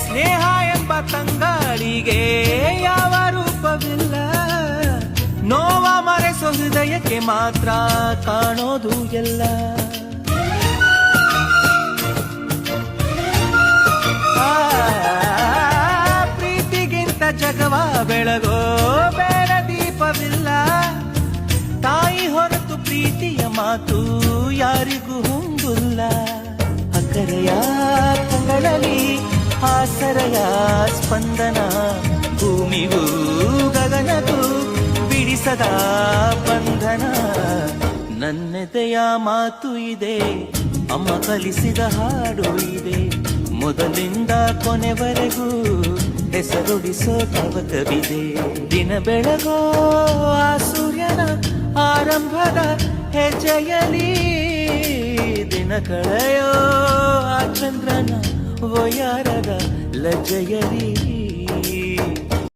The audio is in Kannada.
ಸ್ನೇಹ ಎಂಬ ತಂಗಾಳಿಗೆ ಯಾವ ರೂಪವಿಲ್ಲ, ನೋವ ಮರೆಸೋ ಹೃದಯಕ್ಕೆ ಮಾತ್ರ ಕಾಣೋದು ಎಲ್ಲ. ಪ್ರೀತಿಗಿಂತ ಜಗವ ಬೆಳಗೋ ಬೇರೆ ದೀಪವಿಲ್ಲ, ತಾಯಿ ಹೊರತು ಪ್ರೀತಿಯ ಮಾತು ಯಾರಿಗೂ ಹೊಂದಿಲ್ಲ. ಅಕ್ಕರೆಯ ಕಂಗಳಲ್ಲಿ ಆಸರೆಯ ಸ್ಪಂದನ, ಭೂಮಿಗೂ ಗಗನಗೂ ಬಿಡಿಸದ ಬಂಧನ. ನನ್ನೆದೆಯ ಮಾತು ಇದೆ, ಅಮ್ಮ ಕಲಿಸಿದ ಹಾಡು ಇದೆ, ಮೊದಲಿಂದ ಕೊನೆವರೆಗೂ ಹೆಸರುಡಿಸೋ ತವಕವಿದೆ. ದಿನ ಬೆಳಗೋ ಆ ಸೂರ್ಯನ ಆರಂಭದ ಹೆಜ್ಜೆಯಲಿ, ದಿನ ಕಳೆಯೋ ಆ ಚಂದ್ರನ ವಯಾರದ ಲಜ್ಜೆಯಲಿ.